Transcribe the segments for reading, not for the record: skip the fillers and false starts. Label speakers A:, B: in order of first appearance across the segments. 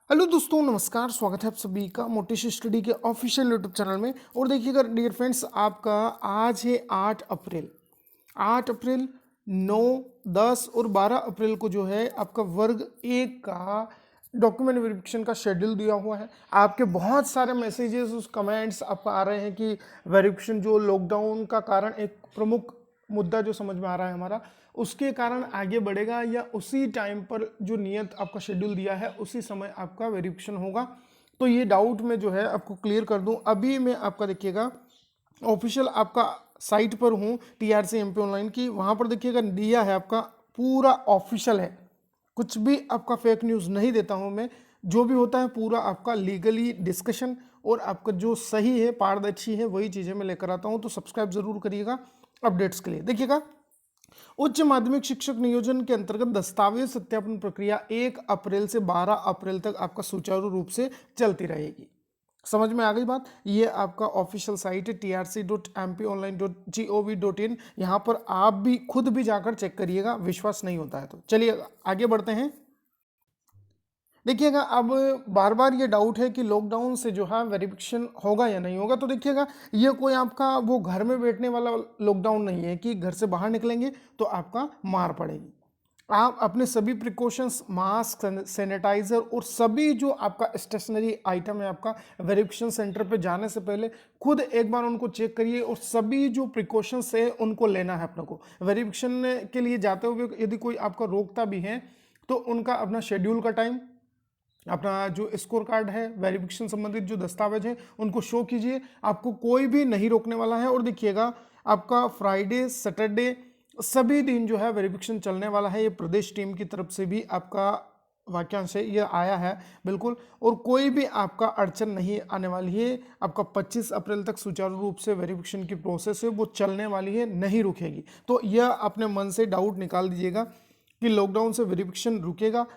A: Hello दोस्तों, नमस्कार। स्वागत है आप सभी का मोटिवेशन स्टडी के ऑफिशियल यूट्यूब चैनल में। और देखिएगा डियर फ्रेंड्स, आपका आज है 8 अप्रैल। 8 अप्रैल, 9, 10 और 12 अप्रैल को जो है आपका वर्ग एक का डॉक्यूमेंट वेरिफिकेशन का शेड्यूल दिया हुआ है। आपके बहुत सारे मैसेजेस उस कमेंट्स आपका आ रहे हैं कि वेरिफिकेशन जो लॉकडाउन का कारण एक प्रमुख मुद्दा जो समझ में आ रहा है हमारा, उसके कारण आगे बढ़ेगा या उसी टाइम पर जो नियत आपका शेड्यूल दिया है उसी समय आपका वेरिफिकेशन होगा। तो ये डाउट मैं जो है आपको क्लियर कर दूं। अभी मैं आपका देखिएगा ऑफिशियल आपका साइट पर हूँ टीआरसी एमपी ऑनलाइन की। वहाँ पर देखिएगा दिया है आपका पूरा ऑफिशियल है। कुछ भी आपका फेक न्यूज़ नहीं देता हूँ मैं। जो भी होता है पूरा आपका लीगली डिस्कशन और आपका जो सही है पारदर्शी है वही चीज़ें मैं लेकर आता हूँ। तो सब्सक्राइब जरूर करिएगा अपडेट्स के लिए। देखिएगा उच्च माध्यमिक शिक्षक नियोजन के अंतर्गत दस्तावेज सत्यापन प्रक्रिया 1 अप्रैल से 12 अप्रैल तक आपका सुचारू रूप से चलती रहेगी। समझ में आ गई बात। ये आपका ऑफिशियल साइट है trc.mponline.gov.in। यहाँ पर आप भी खुद भी जाकर चेक करिएगा, विश्वास नहीं होता है तो। चलिए आगे बढ़ते हैं। देखिएगा अब बार बार ये डाउट है कि लॉकडाउन से जो है वेरिफिकेशन होगा या नहीं होगा। तो देखिएगा ये कोई आपका वो घर में बैठने वाला लॉकडाउन नहीं है कि घर से बाहर निकलेंगे तो आपका मार पड़ेगी। आप अपने सभी प्रिकॉशंस, मास्क, सैनिटाइजर और सभी जो आपका स्टेशनरी आइटम है आपका वेरिफिकेशन सेंटर पे जाने से पहले खुद एक बार उनको चेक करिए और सभी जो प्रिकॉशंस है उनको लेना है अपने को। वेरिफिकेशन के लिए जाते हुए यदि कोई आपका रोकता भी है तो उनका अपना शेड्यूल का टाइम, अपना जो स्कोर कार्ड है, वेरिफिकेशन संबंधित जो दस्तावेज है उनको शो कीजिए। आपको कोई भी नहीं रोकने वाला है। और देखिएगा आपका फ्राइडे, सैटरडे सभी दिन जो है वेरिफिकेशन चलने वाला है। ये प्रदेश टीम की तरफ से भी आपका वाक्यांश है ये आया है बिल्कुल। और कोई भी आपका अड़चन नहीं आने वाली है। आपका 25 अप्रैल तक सुचारू रूप से वेरिफिकेशन की प्रोसेस है वो चलने वाली है, नहीं रुकेगी। तो यह अपने मन से डाउट निकाल दीजिएगा कि लॉकडाउन से वेरिफिकेशन रुकेगा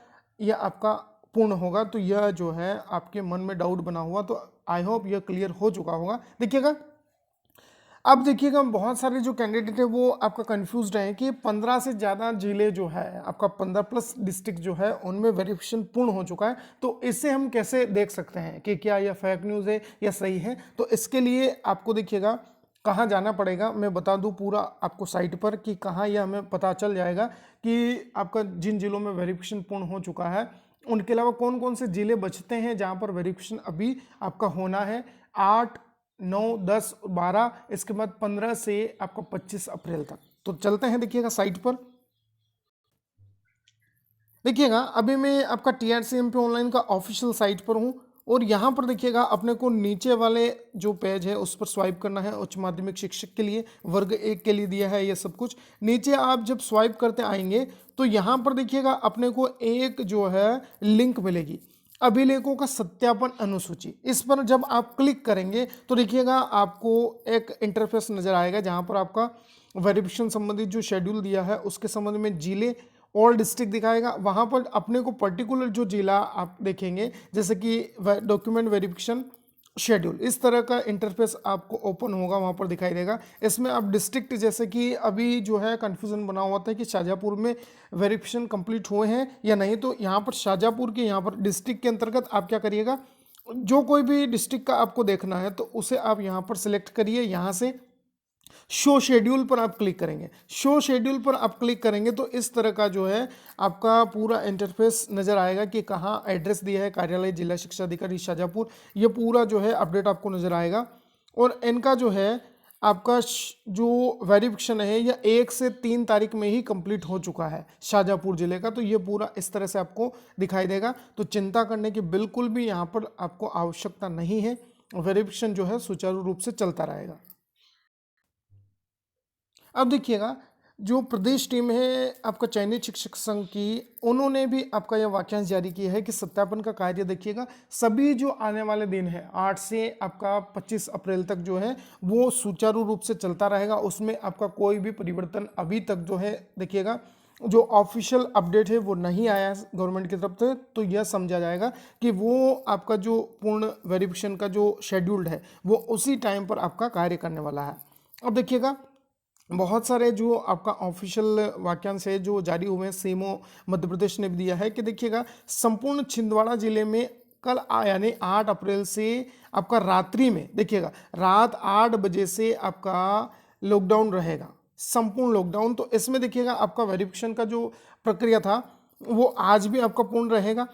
A: या आपका पूर्ण होगा। तो यह जो है आपके मन में डाउट बना हुआ, तो आई होप यह क्लियर हो चुका होगा। देखिएगा अब देखिएगा बहुत सारे जो कैंडिडेट है वो आपका कंफ्यूज्ड हैं कि 15 से ज़्यादा जिले जो है आपका 15+ डिस्ट्रिक्ट जो है उनमें वेरिफिकेशन पूर्ण हो चुका है। तो इससे हम कैसे देख सकते हैं कि क्या यह फेक न्यूज़ है या सही है। तो इसके लिए आपको देखिएगा कहाँ जाना पड़ेगा, मैं बता दूं पूरा आपको साइट पर कि कहाँ यह हमें पता चल जाएगा कि आपका जिन जिलों में वेरिफिकेशन पूर्ण हो चुका है उनके अलावा कौन कौन से जिले बचते हैं जहाँ पर वेरिफिकेशन अभी आपका होना है। 8, 9, 10, 12, इसके बाद 15 से आपका 25 अप्रैल तक। तो चलते हैं देखिएगा साइट पर। देखिएगा अभी मैं आपका टीआरसीएमपी ऑनलाइन का ऑफिशियल साइट पर हूँ और यहाँ पर देखिएगा अपने को नीचे वाले जो पेज है उस पर स्वाइप करना है। उच्च माध्यमिक शिक्षक के लिए वर्ग एक के लिए दिया है ये सब कुछ। नीचे आप जब स्वाइप करते आएंगे तो यहाँ पर देखिएगा अपने को एक जो है लिंक मिलेगी, अभिलेखों का सत्यापन अनुसूची। इस पर जब आप क्लिक करेंगे तो देखिएगा आपको एक इंटरफेस नजर आएगा जहाँ पर आपका वेरिफिकेशन संबंधित जो शेड्यूल दिया है उसके संबंध में जिले और डिस्ट्रिक्ट दिखाएगा। वहाँ पर अपने को पर्टिकुलर जो जिला आप देखेंगे जैसे कि डॉक्यूमेंट वेरिफिकेशन शेड्यूल, इस तरह का इंटरफेस आपको ओपन होगा, वहाँ पर दिखाई देगा। इसमें आप डिस्ट्रिक्ट, जैसे कि अभी जो है कन्फ्यूज़न बना हुआ था कि शाहजहाँपुर में वेरिफिकेशन कंप्लीट हुए हैं या नहीं, तो यहाँ पर शाहजहाँपुर के यहाँ पर डिस्ट्रिक्ट के अंतर्गत आप क्या करिएगा, जो कोई भी डिस्ट्रिक्ट का आपको देखना है तो उसे आप यहाँ पर सिलेक्ट करिए। यहाँ से शो शेड्यूल पर आप क्लिक करेंगे। शो शेड्यूल पर आप क्लिक करेंगे तो इस तरह का जो है आपका पूरा इंटरफेस नजर आएगा कि कहाँ एड्रेस दिया है, कार्यालय जिला शिक्षा अधिकारी शाहजहाँपुर, ये पूरा जो है अपडेट आपको नजर आएगा। और इनका जो है आपका जो वेरिफिकेशन है यह 1 से 3 तारीख में ही कंप्लीट हो चुका है शाहजहाँपुर जिले का। तो ये पूरा इस तरह से आपको दिखाई देगा। तो चिंता करने की बिल्कुल भी यहाँ पर आपको आवश्यकता नहीं है। वेरिफिकेशन जो है सुचारू रूप से चलता रहेगा। अब देखिएगा जो प्रदेश टीम है आपका चयनित शिक्षक संघ की, उन्होंने भी आपका यह वाक्यांश जारी किया है कि सत्यापन का कार्य देखिएगा सभी जो आने वाले दिन है 8 से आपका 25 अप्रैल तक जो है वो सुचारू रूप से चलता रहेगा। उसमें आपका कोई भी परिवर्तन अभी तक जो है देखिएगा जो ऑफिशियल अपडेट है वो नहीं आया है गवर्नमेंट की तरफ से। तो यह समझा जाएगा कि वो आपका जो पूर्ण वेरिफिकेशन का जो शेड्यूल्ड है वो उसी टाइम पर आपका कार्य करने वाला है। अब देखिएगा बहुत सारे जो आपका ऑफिशियल वाक्यांश है जो जारी हुए हैं, सीएमओ मध्य प्रदेश ने भी दिया है कि देखिएगा संपूर्ण छिंदवाड़ा जिले में कल यानी 8 अप्रैल से आपका रात्रि में देखिएगा रात 8 बजे से आपका लॉकडाउन रहेगा, संपूर्ण लॉकडाउन। तो इसमें देखिएगा आपका वेरिफिकेशन का जो प्रक्रिया था वो आज भी आपका पूर्ण रहेगा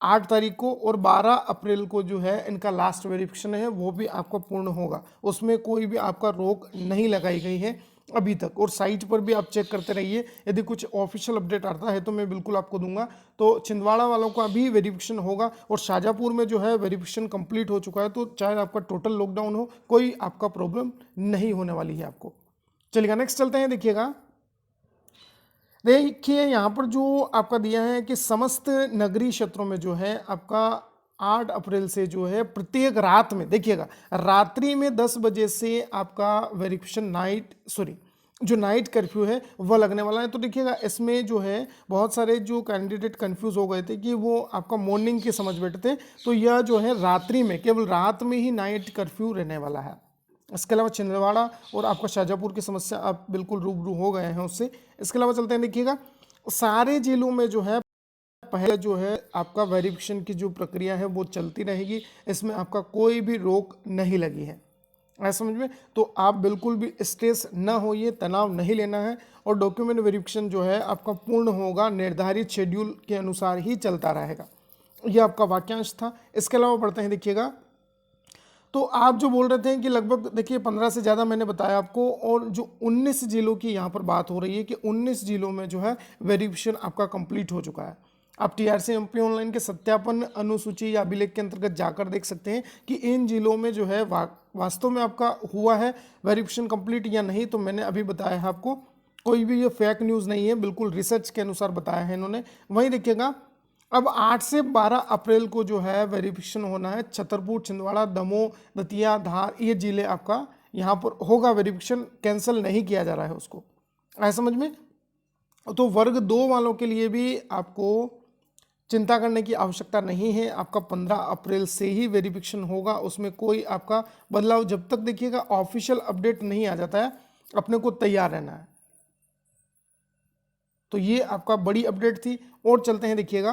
A: 8 तारीख को, और 12 अप्रैल को जो है इनका लास्ट वेरिफिकेशन है वो भी आपका पूर्ण होगा। उसमें कोई भी आपका रोक नहीं लगाई गई है अभी तक। और साइट पर भी आप चेक करते रहिए, यदि कुछ ऑफिशियल अपडेट आता है तो मैं बिल्कुल आपको दूंगा। तो छिंदवाड़ा वालों का भी वेरिफिकेशन होगा, और शाजापुर में जो है वेरिफिकेशन कंप्लीट हो चुका है, तो चाहे आपका टोटल लॉकडाउन हो कोई आपका प्रॉब्लम नहीं होने वाली है आपको। चलिएगा नेक्स्ट चलते हैं। देखिए यहाँ पर जो आपका दिया है कि समस्त नगरीय क्षेत्रों में जो है आपका 8 अप्रैल से जो है प्रत्येक रात में देखिएगा रात्रि में 10 बजे से आपका वेरिफिकेशन जो नाइट कर्फ्यू है वह लगने वाला है। तो देखिएगा इसमें जो है बहुत सारे जो कैंडिडेट कंफ्यूज हो गए थे कि वो आपका मॉर्निंग की समझ बैठे थे, तो यह जो है रात्रि में केवल रात में ही नाइट कर्फ्यू रहने वाला है। इसके अलावा छिंदवाड़ा और आपका शाजापुर की समस्या आप बिल्कुल रूबरू हो गए हैं उससे। इसके अलावा चलते हैं, देखिएगा सारे जिलों में जो है पहले जो है आपका वेरिफिकेशन की जो प्रक्रिया है वो चलती रहेगी, इसमें आपका कोई भी रोक नहीं लगी है, ऐसा समझ में। तो आप बिल्कुल भी स्ट्रेस ना होइए, तनाव नहीं लेना है, और डॉक्यूमेंट वेरिफिकेशन जो है आपका पूर्ण होगा, निर्धारित शेड्यूल के अनुसार ही चलता रहेगा। यह आपका वाक्यांश था। इसके अलावा पढ़ते हैं, देखिएगा तो आप जो बोल रहे थे कि लगभग देखिए 15 से ज़्यादा मैंने बताया आपको, और जो 19 जिलों की यहाँ पर बात हो रही है कि 19 जिलों में जो है वेरिफिकेशन आपका कंप्लीट हो चुका है। आप TRC-MP ऑनलाइन के सत्यापन अनुसूची या अभिलेख के अंतर्गत जाकर देख सकते हैं कि इन जिलों में जो है वास्तव में आपका हुआ है वेरिफिकेशन कंप्लीट या नहीं। तो मैंने अभी बताया है आपको, कोई भी ये फेक न्यूज़ नहीं है, बिल्कुल रिसर्च के अनुसार बताया है इन्होंने। वहीं देखिएगा अब 8 से 12 अप्रैल को जो है वेरिफिकेशन होना है छतरपुर, छिंदवाड़ा, दमोह, दतिया, धार, ये जिले आपका यहाँ पर होगा वेरिफिकेशन, कैंसिल नहीं किया जा रहा है उसको, ऐसा समझ में। तो वर्ग 2 वालों के लिए भी आपको चिंता करने की आवश्यकता नहीं है, आपका 15 अप्रैल से ही वेरिफिकेशन होगा, उसमें कोई आपका बदलाव जब तक देखिएगा ऑफिशियल अपडेट नहीं आ जाता है अपने को तैयार रहना है। तो ये आपका बड़ी अपडेट थी। और चलते हैं, देखिएगा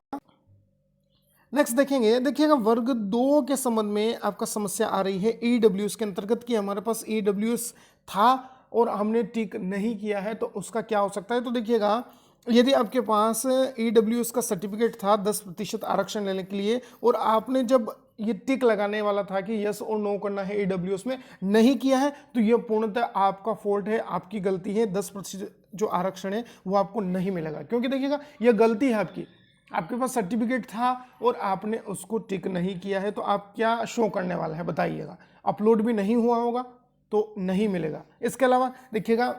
A: नेक्स्ट देखिएगा वर्ग 2 के संबंध में आपका समस्या आ रही है EWS के अंतर्गत कि हमारे पास EWS था और हमने टिक नहीं किया है, तो उसका क्या हो सकता है। तो देखिएगा यदि आपके पास EWS का सर्टिफिकेट था 10% आरक्षण लेने के लिए, और आपने जब ये टिक लगाने वाला था कि यस और नो करना है EWS में, नहीं किया है, तो यह पूर्णतः आपका फॉल्ट है, आपकी गलती है। 10% जो आरक्षण है वो आपको नहीं मिलेगा, क्योंकि देखिएगा यह गलती है आपकी। आपके पास सर्टिफिकेट था और आपने उसको टिक नहीं किया है, तो आप क्या शो करने वाला है बताइएगा। अपलोड भी नहीं हुआ होगा तो नहीं मिलेगा। इसके अलावा देखिएगा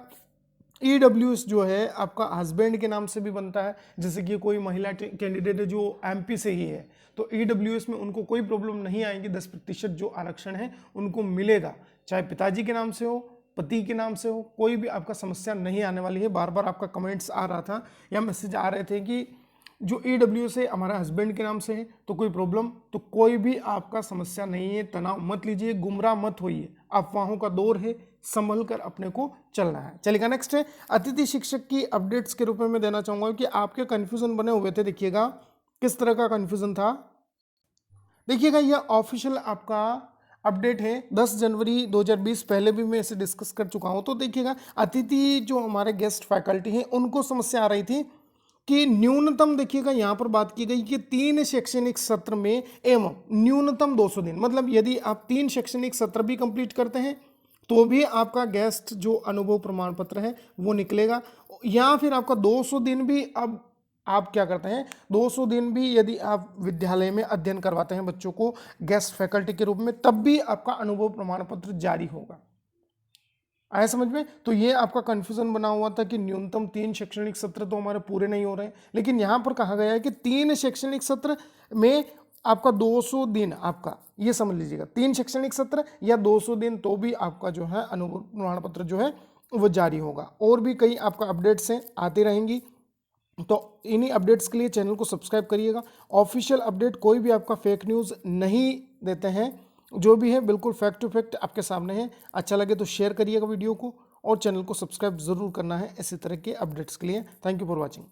A: EWS जो है आपका हस्बैंड के नाम से भी बनता है, जैसे कि कोई महिला कैंडिडेट है जो MP से ही है, तो EWS में उनको कोई प्रॉब्लम नहीं आएगी, 10% जो आरक्षण है उनको मिलेगा, चाहे पिताजी के नाम से हो, पति के नाम से हो, कोई भी आपका समस्या नहीं आने वाली है। बार बार आपका कमेंट्स आ रहा था या मैसेज आ रहे थे कि जो EWS है हमारा हस्बैंड के नाम से है तो कोई प्रॉब्लम, तो कोई भी आपका समस्या नहीं है, तनाव मत लीजिए, गुमराह मत होइए, अफवाहों का दौर है, संभल कर अपने को चलना है। चलिएगा नेक्स्ट है अतिथि शिक्षक की अपडेट्स के रूप में मैं देना चाहूंगा कि आपके कंफ्यूजन बने हुए थे। देखिएगा किस तरह का कंफ्यूजन था, देखिएगा यह ऑफिशियल आपका अपडेट है 10 जनवरी 2020, पहले भी मैं इसे डिस्कस कर चुका हूं। तो देखिएगा अतिथि जो हमारे गेस्ट फैकल्टी हैं उनको समस्या आ रही थी कि न्यूनतम, देखिएगा यहाँ पर बात की गई कि 3 शैक्षणिक सत्र में एवं न्यूनतम 200 दिन, मतलब यदि आप 3 शैक्षणिक सत्र भी कंप्लीट करते हैं तो भी आपका गेस्ट जो अनुभव प्रमाण पत्र है वो निकलेगा, या फिर आपका 200 दिन भी, अब आप क्या करते हैं 200 दिन भी यदि आप विद्यालय में अध्ययन करवाते हैं बच्चों को गेस्ट फैकल्टी के रूप में, तब भी आपका अनुभव प्रमाण पत्र जारी होगा। आया समझ में। तो ये आपका कंफ्यूजन बना हुआ था कि न्यूनतम 3 शैक्षणिक सत्र तो हमारे पूरे नहीं हो रहे हैं, लेकिन यहाँ पर कहा गया है कि 3 शैक्षणिक सत्र में आपका 200 दिन, आपका ये समझ लीजिएगा 3 शैक्षणिक सत्र या 200 दिन, तो भी आपका जो है अनुभव प्रमाण पत्र जो है वो जारी होगा। और भी कई आपका अपडेट्स हैं, आती रहेंगी, तो इन्हीं अपडेट्स के लिए चैनल को सब्सक्राइब करिएगा। ऑफिशियल अपडेट कोई भी आपका फेक न्यूज़ नहीं देते हैं, जो भी है बिल्कुल फैक्ट टू फैक्ट आपके सामने है। अच्छा लगे तो शेयर करिएगा वीडियो को, और चैनल को सब्सक्राइब जरूर करना है इसी तरह के अपडेट्स के लिए। Thank you for watching.